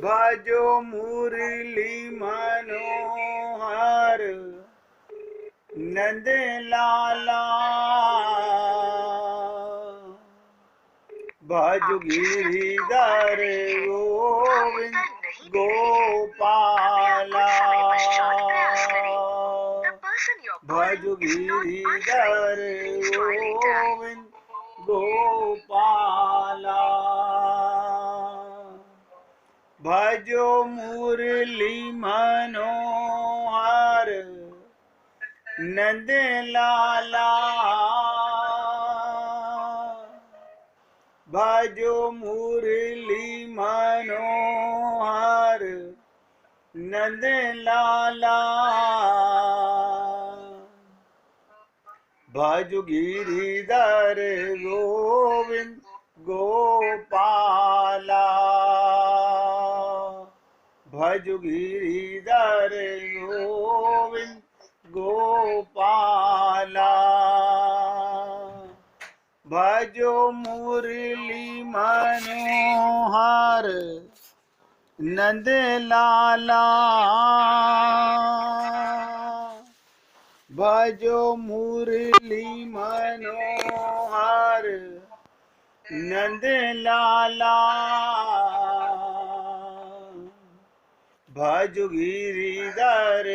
भजो मुरली मनोहर नंद लाला, भजो गिरिधर गोविंद गोपाला, भजो गिरिधर गोविंद गोपाला, भजो मुरली मनोहर नंद लाला, भजो मुरली मनोहर नंद लाला, भजो गिरिधर गोविंद गोपाला, भजो गिरिधर गोविंद गोपाला, भजो मुरली मनोहर नंद लाला, भजो मुरली मनोहर नंद लाला, भजो गिरिधर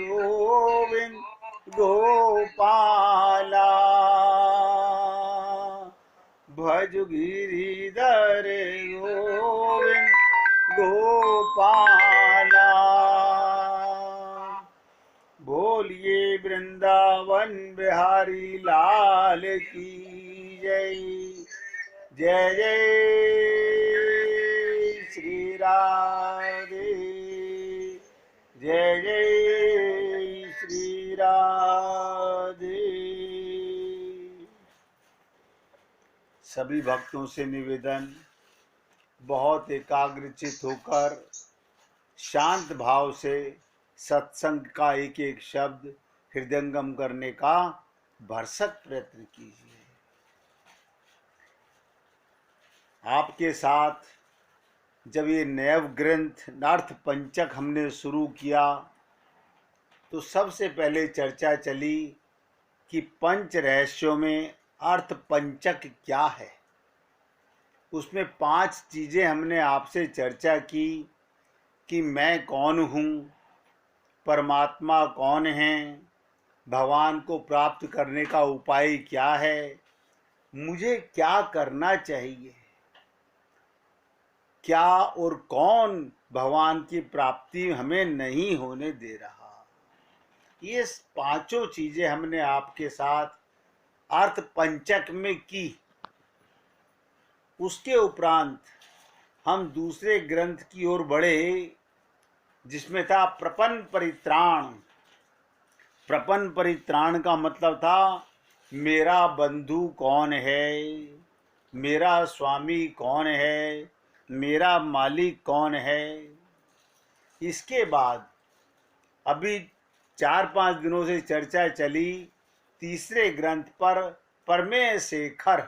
गोविंद गोपाला, भजो गिरिधर गोविंद गोपाला। बोलिए वृंदावन बिहारी लाल की जय। जय जय श्री राधे, जय जय श्री राधे। सभी भक्तों से निवेदन, बहुत एकाग्रचित होकर शांत भाव से सत्संग का एक एक शब्द हृदयंगम करने का भरसक प्रयत्न कीजिए। आपके साथ जब ये नैव ग्रंथ नार्थ पंचक हमने शुरू किया तो सबसे पहले चर्चा चली कि पंच रहस्यों में अर्थ पंचक क्या है। उसमें 5 चीज़ें हमने आपसे चर्चा की कि मैं कौन हूँ, परमात्मा कौन है, भगवान को प्राप्त करने का उपाय क्या है, मुझे क्या करना चाहिए, क्या और कौन भगवान की प्राप्ति हमें नहीं होने दे रहा। ये 5 चीज़ें हमने आपके साथ अर्थ पंचक में की। उसके उपरांत हम दूसरे ग्रंथ की ओर बढ़े जिसमें था प्रपन्न परित्राण। प्रपन्न परित्राण का मतलब था मेरा बंधु कौन है, मेरा स्वामी कौन है, मेरा मालिक कौन है। इसके बाद अभी 4-5 दिनों से चर्चा चली तीसरे ग्रंथ पर परमेय शेखर,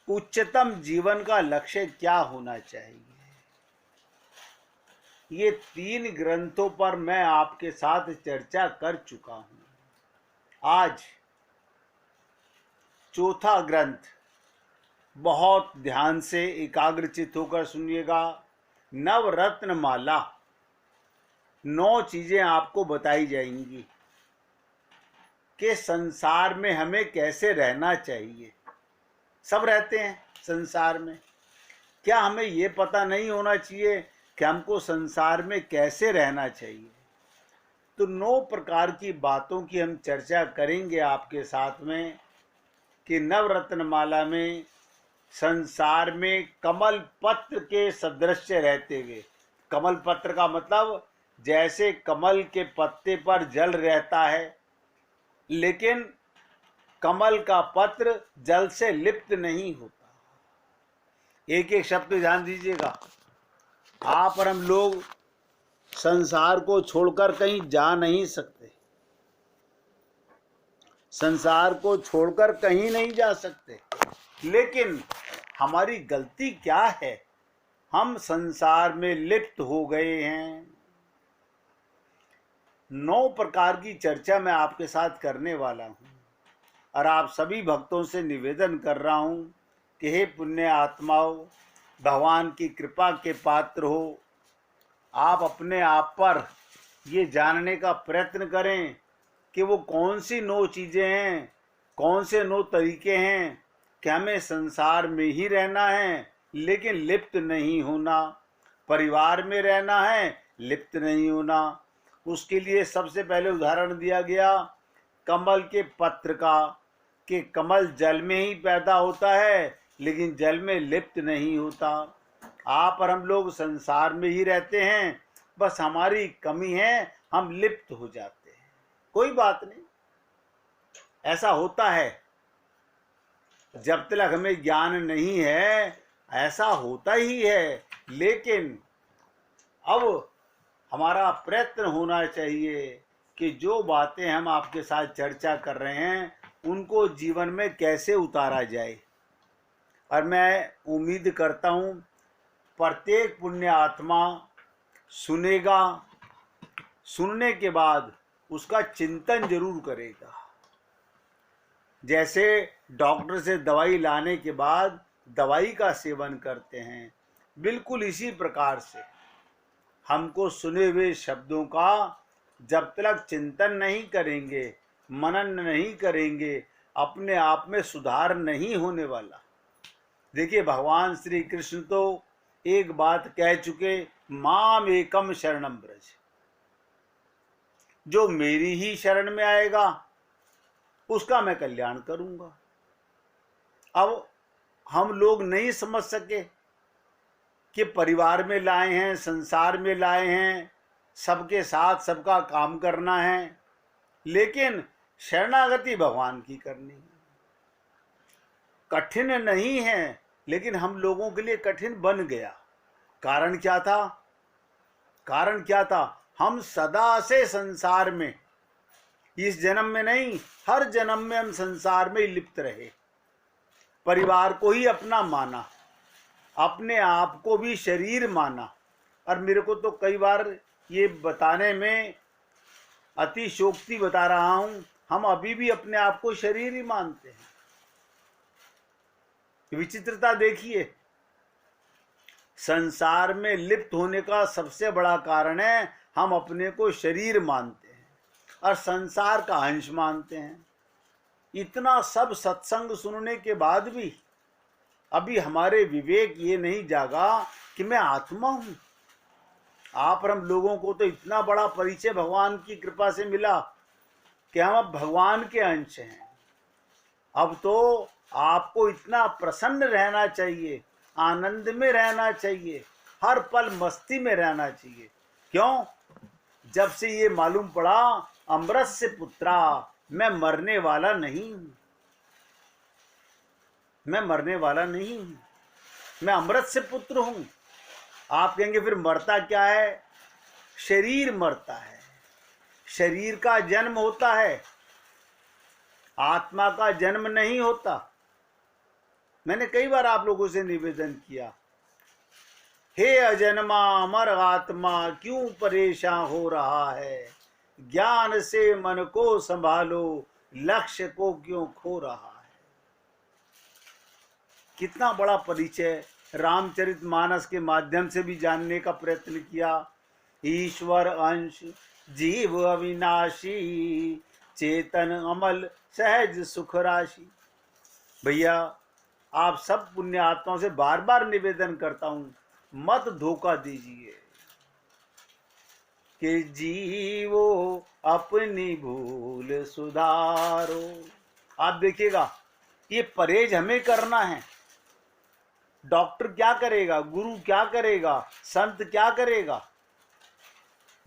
उच्चतम जीवन का लक्ष्य क्या होना चाहिए। ये 3 ग्रंथों पर मैं आपके साथ चर्चा कर चुका हूं। आज चौथा ग्रंथ, बहुत ध्यान से एकाग्रचित होकर सुनिएगा। नवरत्न माला, 9 चीजें आपको बताई जाएंगी कि संसार में हमें कैसे रहना चाहिए। सब रहते हैं संसार में, क्या हमें ये पता नहीं होना चाहिए कि हमको संसार में कैसे रहना चाहिए। तो 9 प्रकार की बातों की हम चर्चा करेंगे आपके साथ में कि नवरत्न माला में संसार में कमल पत्र के सदृश रहते हुए, कमल पत्र का मतलब जैसे कमल के पत्ते पर जल रहता है, लेकिन कमल का पत्र जल से लिप्त नहीं होता। एक एक शब्द ध्यान दीजिएगा। आप और हम लोग संसार को छोड़कर कहीं जा नहीं सकते, संसार को छोड़कर कहीं नहीं जा सकते। लेकिन हमारी गलती क्या है हम संसार में लिप्त हो गए हैं। 9 प्रकार की चर्चा मैं आपके साथ करने वाला हूँ और आप सभी भक्तों से निवेदन कर रहा हूँ कि हे पुण्य आत्माओं, भगवान की कृपा के पात्र हो, आप अपने आप पर ये जानने का प्रयत्न करें कि वो कौन सी 9 चीज़ें हैं, कौन से 9 तरीके हैं कि हमें संसार में ही रहना है लेकिन लिप्त नहीं होना, परिवार में रहना है लिप्त नहीं होना। उसके लिए सबसे पहले उदाहरण दिया गया कमल के पत्र का, कि कमल जल में ही पैदा होता है लेकिन जल में लिप्त नहीं होता। आप और हम लोग संसार में ही रहते हैं, बस हमारी कमी है, हम लिप्त हो जाते हैं। कोई बात नहीं, ऐसा होता है। जब तक हमें ज्ञान नहीं है ऐसा होता ही है, लेकिन अब हमारा प्रयत्न होना चाहिए कि जो बातें हम आपके साथ चर्चा कर रहे हैं उनको जीवन में कैसे उतारा जाए। और मैं उम्मीद करता हूँ प्रत्येक पुण्य आत्मा सुनेगा, सुनने के बाद उसका चिंतन जरूर करेगा। जैसे डॉक्टर से दवाई लाने के बाद दवाई का सेवन करते हैं, बिल्कुल इसी प्रकार से हमको सुने हुए शब्दों का जब तक चिंतन नहीं करेंगे, मनन नहीं करेंगे, अपने आप में सुधार नहीं होने वाला। देखिए, भगवान श्री कृष्ण तो एक बात कह चुके, माम एकम शरणम ब्रज, जो मेरी ही शरण में आएगा उसका मैं कल्याण करूंगा। अब हम लोग नहीं समझ सके कि परिवार में लाए हैं, संसार में लाए हैं, सबके साथ सबका काम करना है, लेकिन शरणागति भगवान की करनी है। कठिन नहीं है, लेकिन हम लोगों के लिए कठिन बन गया। कारण क्या था? कारण क्या था? हम सदा से संसार में, इस जन्म में नहीं, हर जन्म में हम संसार में लिप्त रहे। परिवार को ही अपना माना, अपने आप को भी शरीर माना। और मेरे को तो कई बार ये बताने में अतिशयोक्ति बता रहा हूं, हम अभी भी अपने आप को शरीर ही मानते हैं। विचित्रता देखिए, संसार में लिप्त होने का सबसे बड़ा कारण है हम अपने को शरीर मानते हैं और संसार का अंश मानते हैं। इतना सब सत्संग सुनने के बाद भी अभी हमारे विवेक ये नहीं जागा कि मैं आत्मा हूं। आप और हम लोगों को तो इतना बड़ा परिचय भगवान की कृपा से मिला कि हम अब भगवान के अंश हैं। अब तो आपको इतना प्रसन्न रहना चाहिए, आनंद में रहना चाहिए, हर पल मस्ती में रहना चाहिए। क्यों? जब से ये मालूम पड़ा अमृत से पुत्रा, मैं मरने वाला नहीं हूं, मैं मरने वाला नहीं हूं, मैं अमृत से पुत्र हूं। आप कहेंगे फिर मरता क्या है? शरीर मरता है, शरीर का जन्म होता है, आत्मा का जन्म नहीं होता। मैंने कई बार आप लोगों से निवेदन किया, हे अजन्मा अमर आत्मा क्यों परेशान हो रहा है, ज्ञान से मन को संभालो, लक्ष्य को क्यों खो रहा है। कितना बड़ा परिचय रामचरितमानस के माध्यम से भी जानने का प्रयत्न किया। ईश्वर अंश जीव अविनाशी, चेतन अमल सहज सुख राशि। भैया, आप सब पुण्य आत्माओं से बार बार निवेदन करता हूं, मत धोखा दीजिए कि जीवो अपनी भूल सुधारो। आप देखिएगा, ये परहेज हमें करना है। डॉक्टर क्या करेगा, गुरु क्या करेगा, संत क्या करेगा,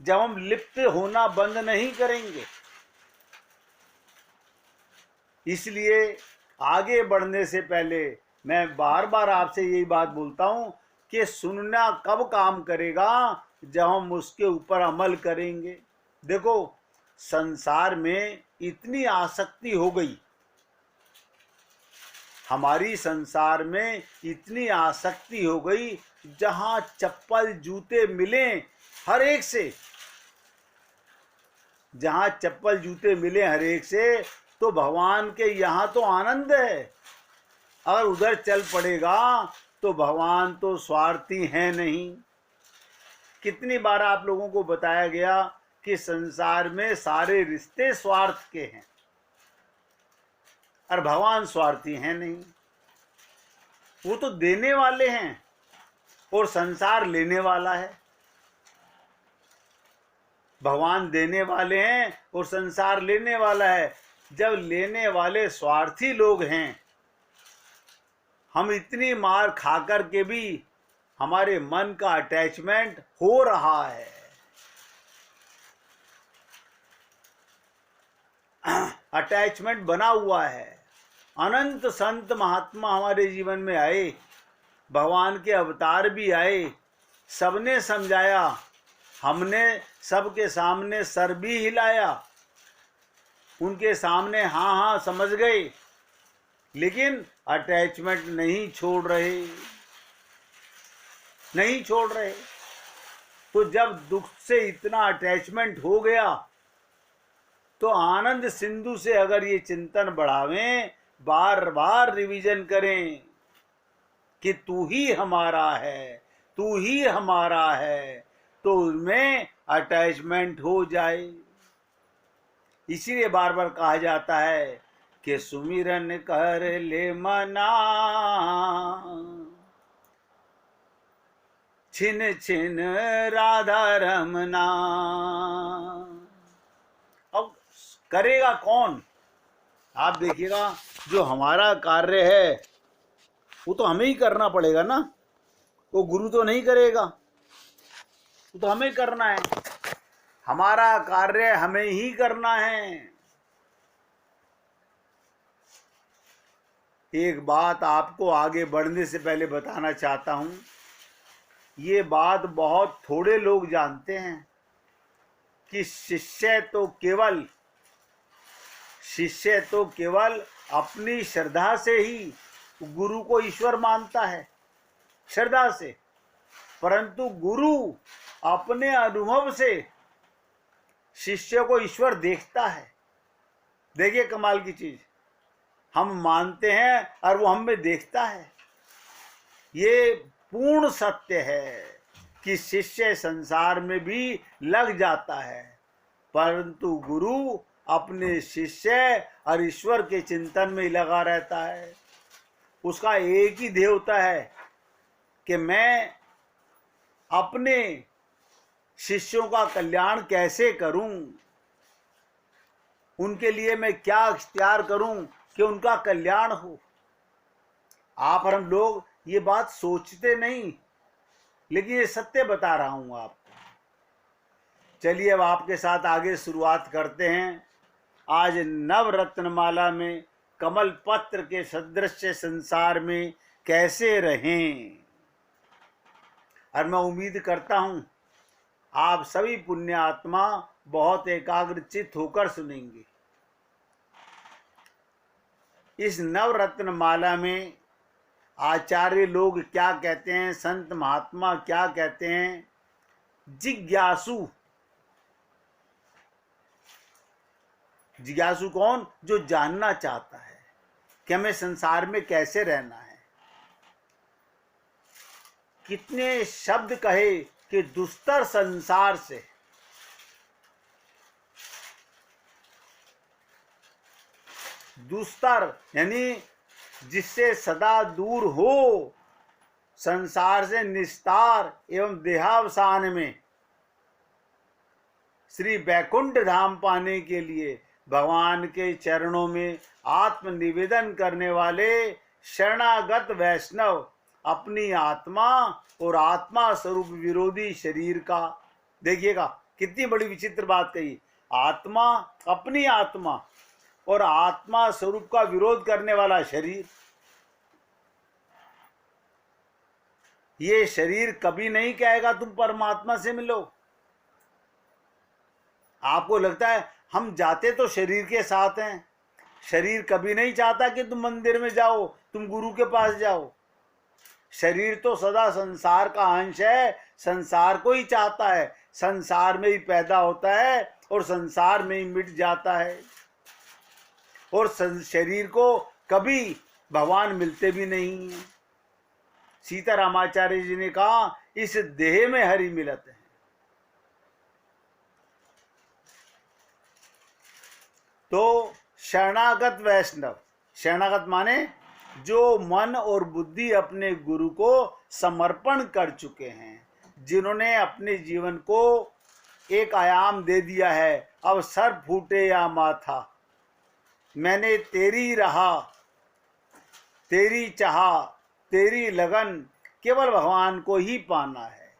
जब हम लिप्त होना बंद नहीं करेंगे। इसलिए आगे बढ़ने से पहले मैं बार बार आपसे यही बात बोलता हूं कि सुनना कब काम करेगा, जब हम उसके ऊपर अमल करेंगे। देखो, संसार में इतनी आसक्ति हो गई हमारी संसार में इतनी आसक्ति हो गई, जहां चप्पल जूते मिले हर एक से, जहां चप्पल जूते मिले हर एक से, तो भगवान के यहाँ तो आनंद है। अगर उधर चल पड़ेगा तो भगवान तो स्वार्थी हैं नहीं। कितनी बार आप लोगों को बताया गया कि संसार में सारे रिश्ते स्वार्थ के हैं और भगवान स्वार्थी हैं नहीं। वो तो देने वाले हैं और संसार लेने वाला है। भगवान देने वाले हैं और संसार लेने वाला है। जब लेने वाले स्वार्थी लोग हैं, हम इतनी मार खाकर के भी हमारे मन का अटैचमेंट हो रहा है। अटैचमेंट बना हुआ है। अनंत संत महात्मा हमारे जीवन में आए, भगवान के अवतार भी आए, सबने समझाया, हमने सबके सामने सर भी हिलाया, उनके सामने हाँ हाँ समझ गए, लेकिन अटैचमेंट नहीं छोड़ रहे, नहीं छोड़ रहे। तो जब दुख से इतना अटैचमेंट हो गया, तो आनंद सिंधु से अगर ये चिंतन बढ़ावें, बार बार रिवीजन करें कि तू ही हमारा है, तू ही हमारा है, तो उनमें अटैचमेंट हो जाए। इसीलिए बार बार कहा जाता है कि सुमिरन कर ले मना, छिन छिन राधा रमना। अब करेगा कौन? आप देखिएगा, जो हमारा कार्य है वो तो हमें ही करना पड़ेगा ना। वो गुरु तो नहीं करेगा, वो तो हमें करना है। हमारा कार्य हमें ही करना है। एक बात आपको आगे बढ़ने से पहले बताना चाहता हूं। ये बात बहुत थोड़े लोग जानते हैं कि शिष्य तो केवल अपनी श्रद्धा से ही गुरु को ईश्वर मानता है, श्रद्धा से। परंतु गुरु अपने अनुभव से शिष्य को ईश्वर देखता है। देखिए कमाल की चीज, हम मानते हैं और वो हमें देखता है। ये पूर्ण सत्य है कि शिष्य संसार में भी लग जाता है, परंतु गुरु अपने शिष्य और ईश्वर के चिंतन में ही लगा रहता है। उसका एक ही ध्येय होता है कि मैं अपने शिष्यों का कल्याण कैसे करूं, उनके लिए मैं क्या इख्तियार करूं कि उनका कल्याण हो। आप और हम लोग ये बात सोचते नहीं, लेकिन ये सत्य बता रहा हूं आपको। चलिए अब आपके साथ आगे शुरुआत करते हैं। आज नवरत्नमाला में कमल पत्र के सदृश संसार में कैसे रहें, और मैं उम्मीद करता हूं आप सभी पुण्य आत्मा बहुत एकाग्रचित होकर सुनेंगे। इस नवरत्न माला में आचार्य लोग क्या कहते हैं, संत महात्मा क्या कहते हैं? जिज्ञासु। जिज्ञासु कौन? जो जानना चाहता है कि हमें संसार में कैसे रहना है। कितने शब्द कहे कि दुस्तर संसार से, दुस्तर यानी जिससे सदा दूर हो, संसार से निस्तार एवं देहावसान में श्री वैकुंठ धाम पाने के लिए भगवान के चरणों में आत्मनिवेदन करने वाले शरणागत वैष्णव अपनी आत्मा और आत्मा स्वरूप विरोधी शरीर का, देखिएगा कितनी बड़ी विचित्र बात कही, आत्मा, अपनी आत्मा और आत्मा स्वरूप का विरोध करने वाला शरीर। ये शरीर कभी नहीं कहेगा तुम परमात्मा से मिलो। आपको लगता है हम जाते तो शरीर के साथ हैं, शरीर कभी नहीं चाहता कि तुम मंदिर में जाओ, तुम गुरु के पास जाओ। शरीर तो सदा संसार का अंश है, संसार को ही चाहता है, संसार में ही पैदा होता है और संसार में ही मिट जाता है। और शरीर को कभी भगवान मिलते भी नहीं है। सीतारामाचार्य जी ने कहा, इस देह में हरि मिलत है। तो शरणागत वैष्णव, शरणागत माने जो मन और बुद्धि अपने गुरु को समर्पण कर चुके हैं, जिन्होंने अपने जीवन को एक आयाम दे दिया है। अब सर फूटे या माथा, मैंने तेरी रहा, तेरी चाहा, तेरी लगन, केवल भगवान को ही पाना है।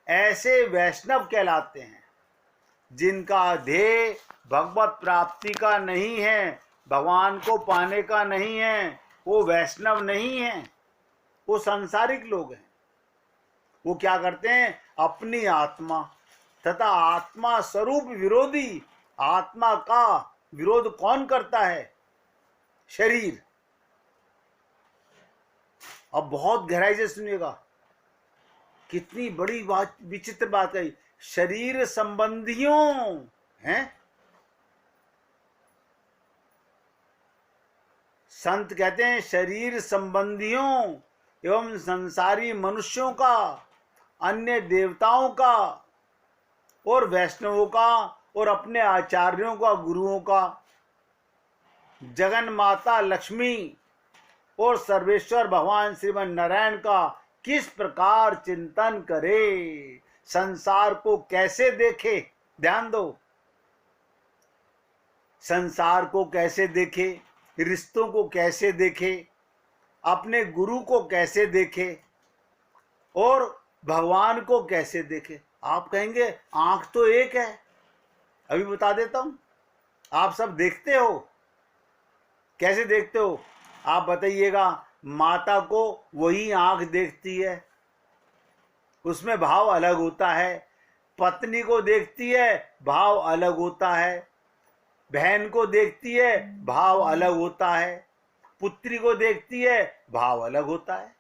ऐसे वैष्णव कहलाते हैं, जिनका ध्येय भगवत प्राप्ति का नहीं है, भगवान को पाने का नहीं है। वो वैष्णव नहीं है, वो सांसारिक लोग हैं। वो क्या करते हैं? अपनी आत्मा तथा आत्मा स्वरूप विरोधी, आत्मा का विरोध कौन करता है? शरीर। अब बहुत गहराई से सुनिएगा, कितनी बड़ी बात, विचित्र बात कही। शरीर संबंधियों हैं। संत कहते हैं शरीर संबंधियों एवं संसारी मनुष्यों का, अन्य देवताओं का और वैष्णवों का और अपने आचार्यों का, गुरुओं का, जगन माता लक्ष्मी और सर्वेश्वर भगवान श्रीमन नारायण का किस प्रकार चिंतन करे, संसार को कैसे देखे। ध्यान दो, संसार को कैसे देखे, रिश्तों को कैसे देखे, अपने गुरु को कैसे देखे और भगवान को कैसे देखे। आप कहेंगे आंख तो एक है, अभी बता देता हूं। आप सब देखते हो, कैसे देखते हो आप बताइएगा। माता को वही आंख देखती है, उसमें भाव अलग होता है। पत्नी को देखती है, भाव अलग होता है। बहन को देखती है, भाव अलग होता है। पुत्री को देखती है, भाव अलग होता है।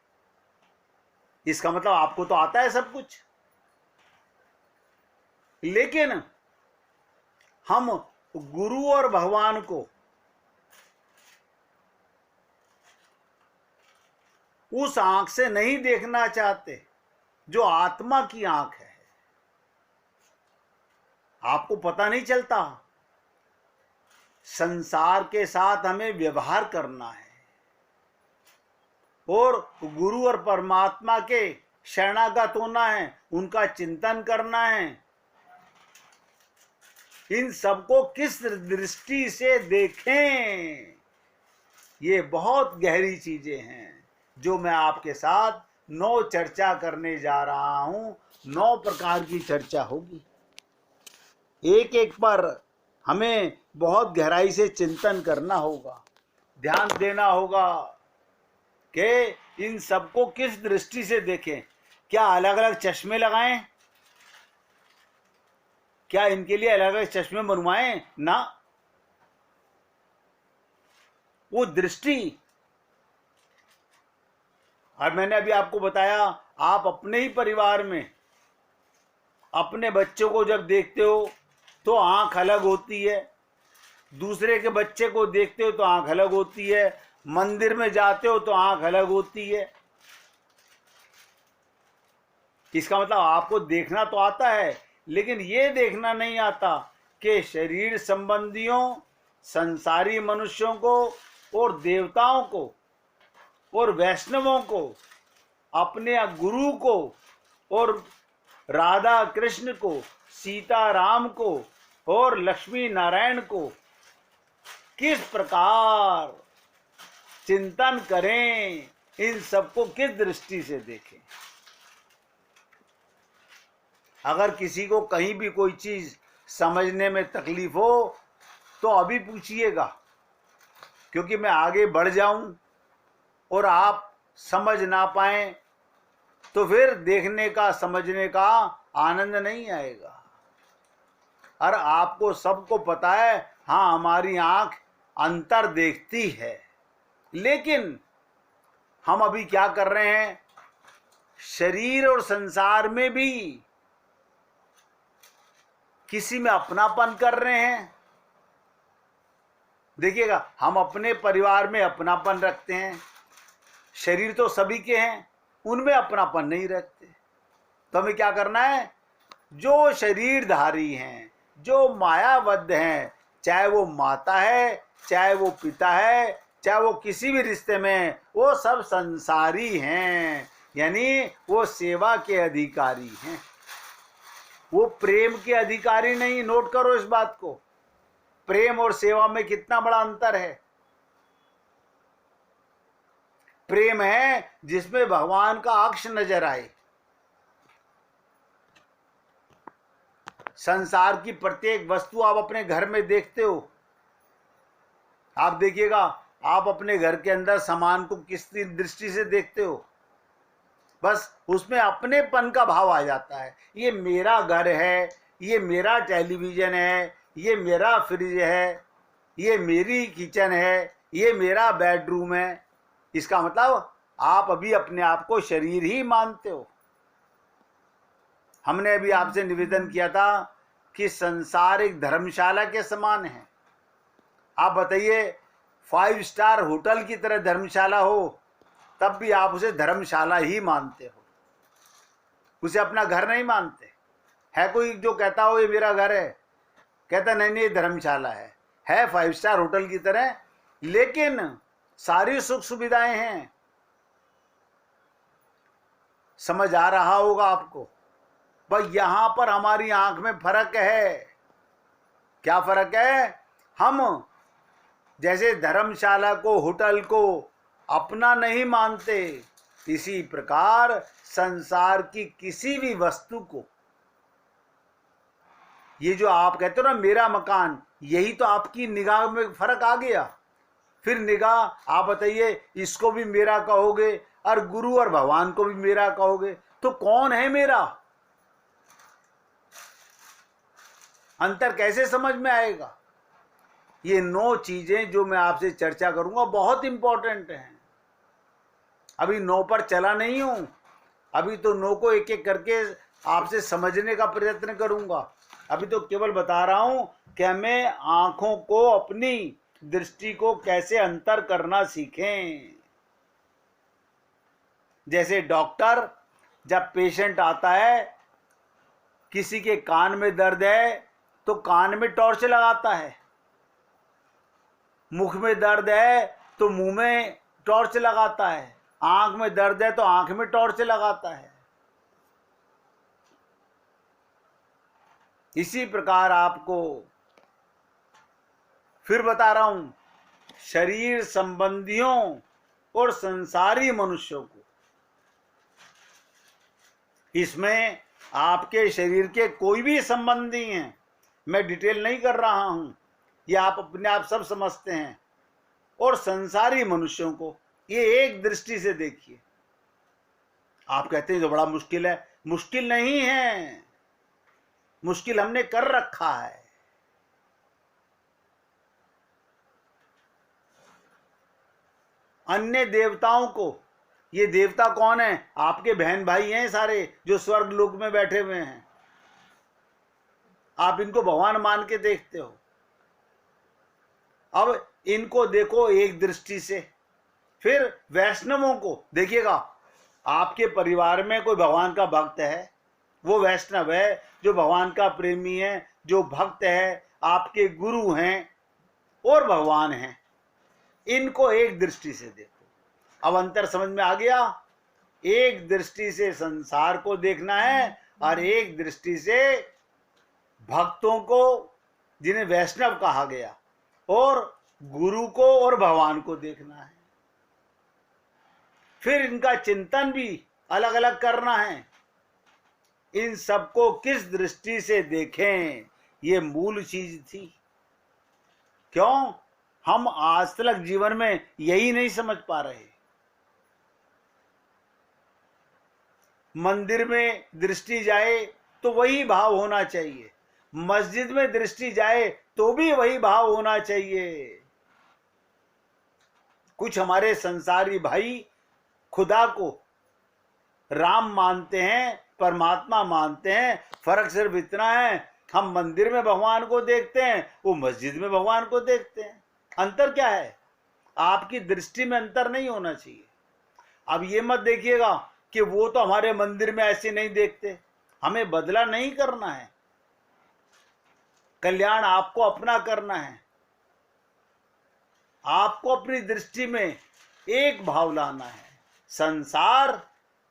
इसका मतलब आपको तो आता है सब कुछ, लेकिन हम गुरु और भगवान को उस आंख से नहीं देखना चाहते जो आत्मा की आंख है। आपको पता नहीं चलता, संसार के साथ हमें व्यवहार करना है और गुरु और परमात्मा के शरणागत होना है, उनका चिंतन करना है। इन सबको किस दृष्टि से देखें, ये बहुत गहरी चीजें हैं जो मैं आपके साथ 9 चर्चा करने जा रहा हूं। 9 प्रकार की चर्चा होगी, एक एक पर हमें बहुत गहराई से चिंतन करना होगा, ध्यान देना होगा कि इन सबको किस दृष्टि से देखें। क्या अलग अलग चश्मे लगाएं? क्या इनके लिए अलग अलग चश्मे बनवाएं? ना, वो दृष्टि। और मैंने अभी आपको बताया, आप अपने ही परिवार में अपने बच्चों को जब देखते हो तो आंख अलग होती है, दूसरे के बच्चे को देखते हो तो आंख अलग होती है, मंदिर में जाते हो तो आंख अलग होती है। इसका मतलब आपको देखना तो आता है, लेकिन ये देखना नहीं आता कि शरीर संबंधियों, संसारी मनुष्यों को और देवताओं को और वैष्णवों को, अपने गुरु को और राधा कृष्ण को, सीता राम को और लक्ष्मी नारायण को किस प्रकार चिंतन करें, इन सबको किस दृष्टि से देखें। अगर किसी को कहीं भी कोई चीज समझने में तकलीफ हो तो अभी पूछिएगा, क्योंकि मैं आगे बढ़ जाऊं और आप समझ ना पाए तो फिर देखने का, समझने का आनंद नहीं आएगा। और आपको सबको पता है, हाँ हमारी आंख अंतर देखती है। लेकिन हम अभी क्या कर रहे हैं, शरीर और संसार में भी किसी में अपनापन कर रहे हैं। देखिएगा, हम अपने परिवार में अपनापन रखते हैं, शरीर तो सभी के हैं, उनमें अपनापन नहीं रखते। तो हमें क्या करना है, जो शरीरधारी हैं, जो मायाबद्ध हैं, चाहे वो माता है, चाहे वो पिता है, चाहे वो किसी भी रिश्ते में, वो सब संसारी हैं, यानी वो सेवा के अधिकारी हैं, वो प्रेम के अधिकारी नहीं। नोट करो इस बात को, प्रेम और सेवा में कितना बड़ा अंतर है। प्रेम है जिसमें भगवान का अक्ष नजर आए। संसार की प्रत्येक वस्तु आप अपने घर में देखते हो, आप देखिएगा, आप अपने घर के अंदर सामान को किस दृष्टि से देखते हो, बस उसमें अपनेपन का भाव आ जाता है। ये मेरा घर है, ये मेरा टेलीविजन है, ये मेरा फ्रिज है, ये मेरी किचन है, ये मेरा बेडरूम है। इसका मतलब आप अभी अपने आप को शरीर ही मानते हो। हमने अभी आपसे निवेदन किया था कि संसार एक धर्मशाला के समान है। आप बताइए, 5 स्टार होटल की तरह धर्मशाला हो, तब भी आप उसे धर्मशाला ही मानते हो, उसे अपना घर नहीं मानते। है कोई जो कहता हो ये मेरा घर है, कहता नहीं नहीं धर्मशाला है 5 स्टार होटल की तरह, लेकिन सारी सुख सुविधाएं हैं। समझ आ रहा होगा आपको। पर यहां पर हमारी आंख में फर्क है। क्या फर्क है, हम जैसे धर्मशाला को, होटल को अपना नहीं मानते, इसी प्रकार संसार की किसी भी वस्तु को, ये जो आप कहते हो ना मेरा मकान, यही तो आपकी निगाह में फर्क आ गया। फिर निगाह, आप बताइए, इसको भी मेरा कहोगे और गुरु और भगवान को भी मेरा कहोगे, तो कौन है मेरा? अंतर कैसे समझ में आएगा? ये 9 चीजें जो मैं आपसे चर्चा करूंगा बहुत इंपॉर्टेंट हैं। अभी 9 पर चला नहीं हूं, अभी तो 9 को एक एक करके आपसे समझने का प्रयत्न करूंगा। अभी तो केवल बता रहा हूं कि हमें आंखों को, अपनी दृष्टि को कैसे अंतर करना सीखें। जैसे डॉक्टर जब पेशेंट आता है, किसी के कान में दर्द है तो कान में टॉर्च लगाता है, मुख में दर्द है तो मुंह में टॉर्च लगाता है, आंख में दर्द है तो आंख में टॉर्च लगाता है। इसी प्रकार आपको फिर बता रहा हूं, शरीर संबंधियों और संसारी मनुष्यों को, इसमें आपके शरीर के कोई भी संबंधी हैं, मैं डिटेल नहीं कर रहा हूं, ये आप अपने आप सब समझते हैं, और संसारी मनुष्यों को ये एक दृष्टि से देखिए। आप कहते हैं जो बड़ा मुश्किल है, मुश्किल नहीं है, मुश्किल हमने कर रखा है। अन्य देवताओं को, ये देवता कौन है? आपके बहन भाई हैं सारे जो स्वर्ग लोक में बैठे हुए हैं, आप इनको भगवान मान के देखते हो। अब इनको देखो एक दृष्टि से। फिर वैष्णवों को देखिएगा, आपके परिवार में कोई भगवान का भक्त है, वो वैष्णव है, जो भगवान का प्रेमी है, जो भक्त है, आपके गुरु हैं और भगवान हैं, इनको एक दृष्टि से देखो। अब अंतर समझ में आ गया? एक दृष्टि से संसार को देखना है और एक दृष्टि से भक्तों को, जिन्हें वैष्णव कहा गया, और गुरु को और भगवान को देखना है। फिर इनका चिंतन भी अलग अलग करना है। इन सबको किस दृष्टि से देखें, ये मूल चीज थी। क्यों? हम आज तक जीवन में यही नहीं समझ पा रहे। मंदिर में दृष्टि जाए तो वही भाव होना चाहिए, मस्जिद में दृष्टि जाए तो भी वही भाव होना चाहिए। कुछ हमारे संसारी भाई खुदा को राम मानते हैं, परमात्मा मानते हैं। फर्क सिर्फ इतना है, हम मंदिर में भगवान को देखते हैं, वो मस्जिद में भगवान को देखते हैं। अंतर क्या है? आपकी दृष्टि में अंतर नहीं होना चाहिए। अब ये मत देखिएगा कि वो तो हमारे मंदिर में ऐसे नहीं देखते। हमें बदला नहीं करना है, कल्याण आपको अपना करना है। आपको अपनी दृष्टि में एक भाव लाना है, संसार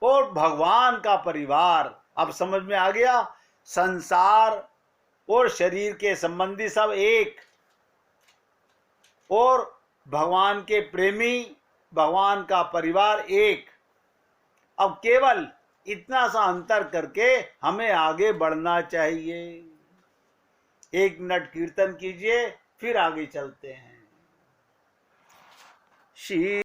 और भगवान का परिवार। अब समझ में आ गया? संसार और शरीर के संबंधी सब एक, और भगवान के प्रेमी, भगवान का परिवार एक। अब केवल इतना सा अंतर करके हमें आगे बढ़ना चाहिए। 1 मिनट कीर्तन कीजिए, फिर आगे चलते हैं। श्री